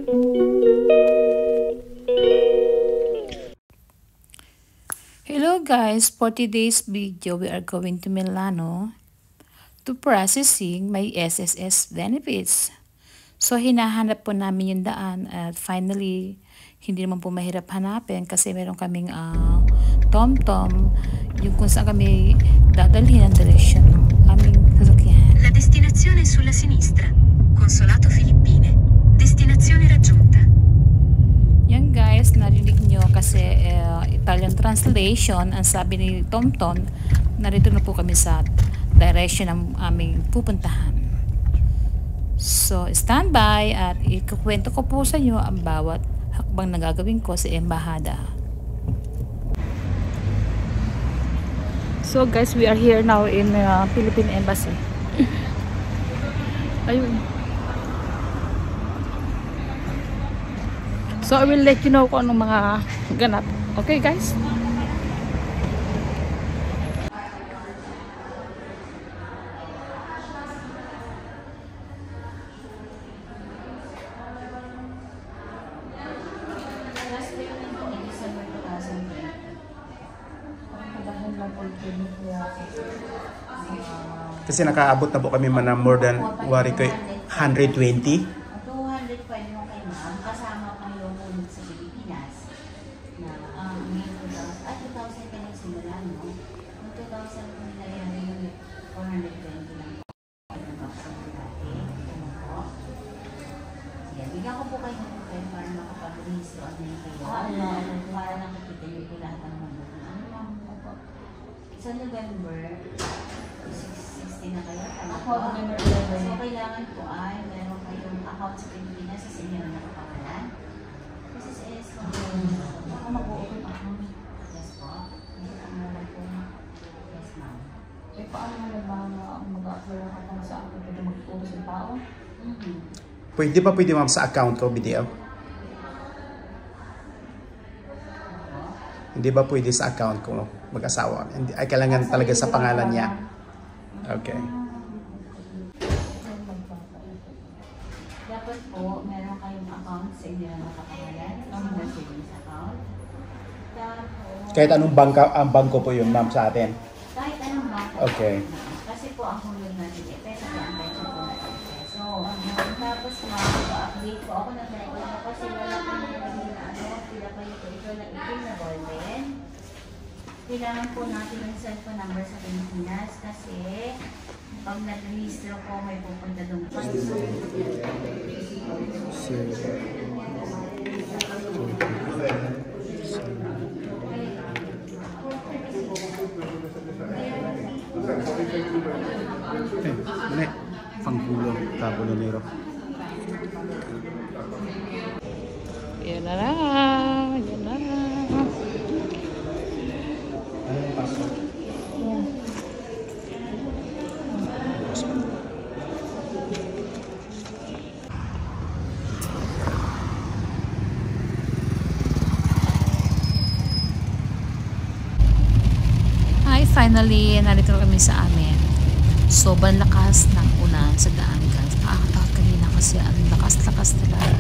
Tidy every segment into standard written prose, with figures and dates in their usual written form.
Hello guys, for today's video we are going to Milano to processing my SSS benefits. So hinahanap po namin yung daan at finally hindi naman po mahirap hanapin kasi meron kaming TomTom yung kung saan kami dadalhin ang direksyon ng aming sasakyan. La destinazione è sulla sinistra. Consolato Filippine. Destinazione raggiunta. Yan guys, narinig nyo kasi Italian translation, ang sabi ni TomTom, narito na po kami sa direction ng aming pupuntahan. So, stand by at ikukwento ko po sa inyo ang bawat hakbang na gagawin ko sa embahada. So guys, we are here now in Philippine Embassy. Ayun. So, I will let you know kung anong mga ganap. Okay, guys? Kasi nakaabot na po kami man na more than 120. Bigyan ko po kayo ng pen para makapag-release online kayo. Para nakikita niyo po lahat ng mga sa November 16 na kayo. Ako, November 11. So, kailangan po ay meron kayong account sa Pilipinas sa inyo na nakapangalan. Kasi sa ESCO, ako mag-open account. Yes po. May pangalan po. Yes, ma'am. Eh, paano na mag-apply ang account sa akin? Pwede mag-utos yung tao? Pwede ma'am sa account ko, BDL? Hindi ba pwede sa account ko mag-asawa? Ay, kailangan talaga sa pangalan niya. Okay. Dapat po, meron kayong account sa inyo na nakapangalan. Ang savings account. Kahit anong ang bangko po yun, ma'am, sa atin? Kahit anong bangko. Okay. Kasi po, ang hulog natin peso po ang peso po natin. So, tapos ma-update po ako ng record na kasi wala po nilagay na pila pa ito na itim na golden. Kailangan po natin ng cellphone number sa Pilipinas kasi pag nag-registro po may pupunta doon. Mali. Pangkulo, tabulo nero. Yan na lang. Yan na lang. Ano yung passport? Hi, finally, narito kami sa amin. Sobrang lakas ng ulan sa daan guys. Nakakatakot kanina kasi ang lakas-lakas talaga.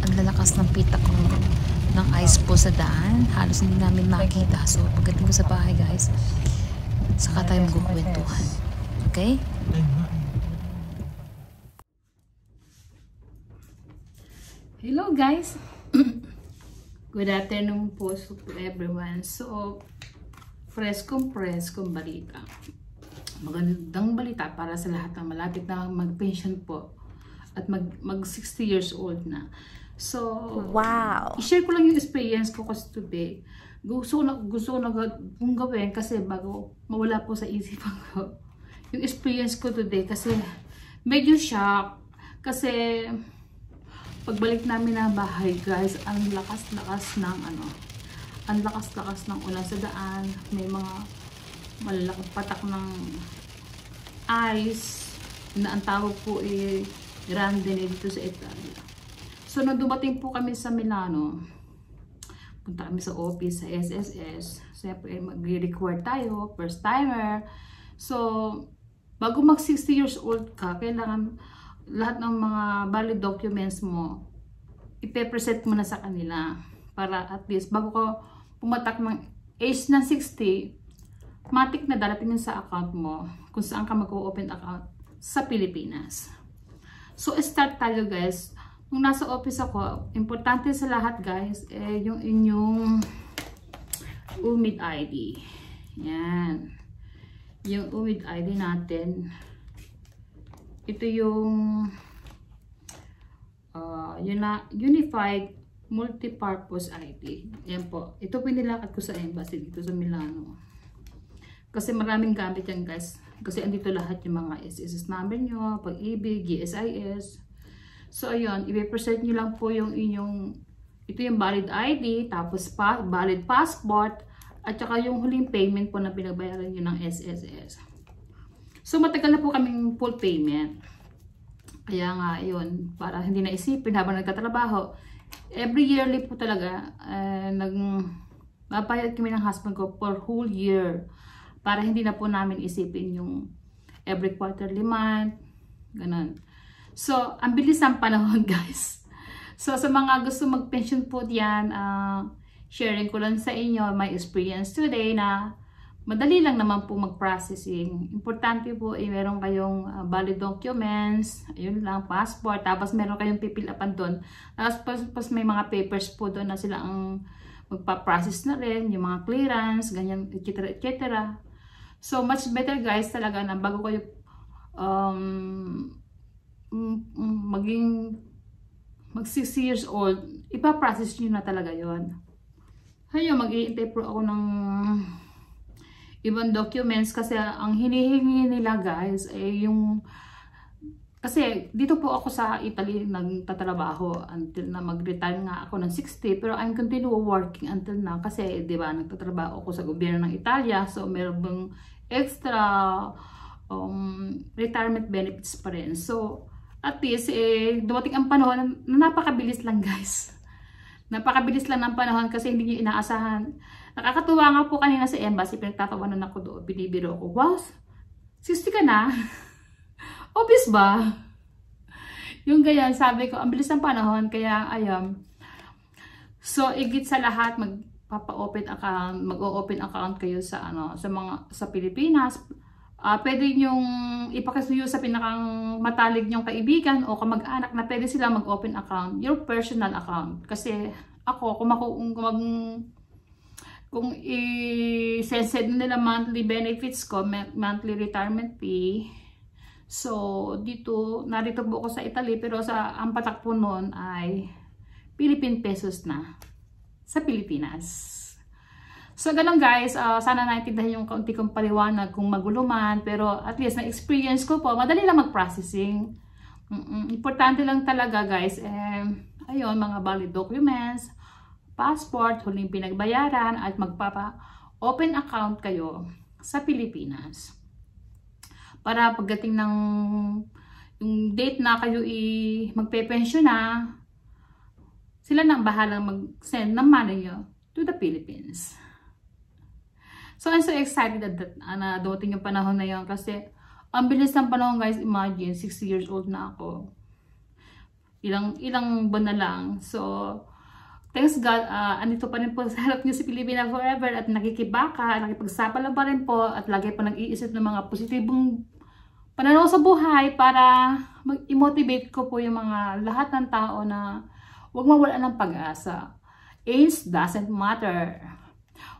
Ang lalakas ng pitak ng ice po sa daan. Halos hindi namin makita. So pagdating ko sa bahay guys, saka tayo magkukwentuhan. Okay? Hello guys! Good afternoon po to everyone. So, preskong balita. Magandang balita para sa lahat ng malapit na mag-pension po at mag 60 years old na. So, wow! I-share ko lang yung experience ko kasi today. Gusto ko na kung gawin kasi bago mawala po sa isipan ko yung experience ko today kasi medyo shock kasi pagbalik namin ng bahay guys, ang lakas-lakas ng ulan sa daan. May mga malalaking patak ng ice na ang tawag po ay grandine dito sa Italia. So nung dumating po kami sa Milano, punta kami sa office sa SSS. Siyempre mag-record tayo, first timer. So bago mag 60 years old ka, kailangan lahat ng mga valid documents mo ipe-present mo na sa kanila para at least bago ko pumatak ng age ng 60, matik na darating yun sa account mo kung saan ka mag-open account sa Pilipinas. So, start tayo guys. Nung nasa office ako, importante sa lahat guys, yung inyong UMID ID. Yan. Yung UMID ID natin. Ito yung Unified Multipurpose ID. Yan po. Ito pinilakad ko sa embassy dito sa Milano. Kasi maraming gamit yan guys. Kasi andito lahat yung mga SSS number nyo, Pag-ibig, GSIS. So ayun, i-present nyo lang po yung inyong, ito yung valid ID, tapos valid passport, at saka yung huling payment po na pinabayaran nyo ng SSS. So matagal na po kaming full payment. Kaya nga, yun, para hindi na isipin habang nagtatrabaho, every yearly po talaga, nagbayad kami ng husband ko for whole year. Para hindi na po namin isipin yung every quarterly month, ganun. So, ang bilis ng panahon guys. So, sa mga gusto mag-pension po diyan, sharing ko lang sa inyo my experience today na madali lang naman po mag-processing. Importante po meron kayong valid documents, ayun lang, passport, tapos meron kayong pipilapan doon. Tapos may mga papers po doon na sila ang magpa-process na rin, yung mga clearance, ganyan, etc. etc. So, much better guys talaga na bago kayo mag 6 years old, ipaprocess nyo na talaga yon. Hayo, mag-iintay po ako ng ibang documents kasi ang hinihingi nila guys ay yung, kasi dito po ako sa Italy nagtatrabaho until na mag-retire nga ako ng 60, pero I'm continue working until na kasi di ba nagtatrabaho ako sa gobyerno ng Italia, so meron bang extra retirement benefits pa rin. So at least dumating ang panahon na napakabilis lang guys. Napakabilis lang ng panahon kasi hindi nyo inaasahan. Nakakatuwa nga po kanina sa embassy, pinagtatawanan ako doon, binibiro ko, wow, 60 ka na? Obvious ba? Yung ganyan, sabi ko, ang bilis ng panahon, kaya ayun. So, igit sa lahat, mag-open account kayo sa sa Pilipinas. Pwede nyong ipakisuyo sa pinakang matalig nyong kaibigan o kamag-anak na pwede sila mag-open account, your personal account. Kasi ako, kung i-send nila monthly benefits ko, monthly retirement fee. So, narito po ako sa Italy, pero ang patak po noon ay Philippine pesos na sa Pilipinas. So, ganun guys, sana naintindihan yung kaunti kong paliwanag kung magulo man, pero at least na-experience ko po, madali lang mag-processing. Importante lang talaga guys, ayun, mga valid documents, passport, huling pinagbayaran, at magpapa-open account kayo sa Pilipinas. Para pagdating ng yung date na kayo magpe-pension na, sila na ang bahalang mag-send ng money nyo to the Philippines. So, I'm so excited na dumating yung panahon na yun kasi ang bilis ng panahon guys, imagine, 60 years old na ako. Ilang buwan na lang. So, thanks God, andito pa rin po sa harap niyo si Pilipina forever at nakikibaka, nakipagsapala pa rin po at lagi pa nag-iisip ng mga positibong pananaw sa buhay para i-motivate ko po yung mga lahat ng tao na huwag mawala ng pag-asa. Age doesn't matter.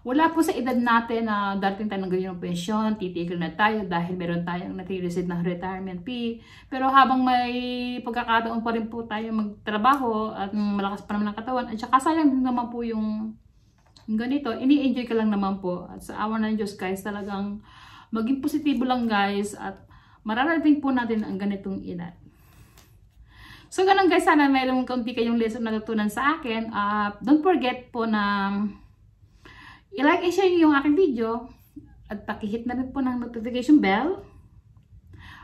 Wala po sa edad natin na darating tayo ng ganyan pensyon, titigil na tayo dahil meron tayong nati-receive ng retirement fee. Pero habang may pagkakataon pa rin po tayo magtrabaho at malakas pa naman ang katawan, at saka sayang din naman po yung ganito, ini-enjoy ka lang naman po. At sa awa ng Diyos guys, talagang maging positibo lang guys at mararating po natin ang ganitong edad. So ganun guys, sana mayroong kaunti kayong lesson na natutunan sa akin. Don't forget po na i-like and share yung aking video at pakihit na rin po ng notification bell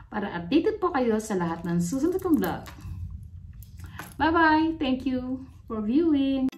para updated po kayo sa lahat ng susunod kong vlog. Bye bye! Thank you for viewing!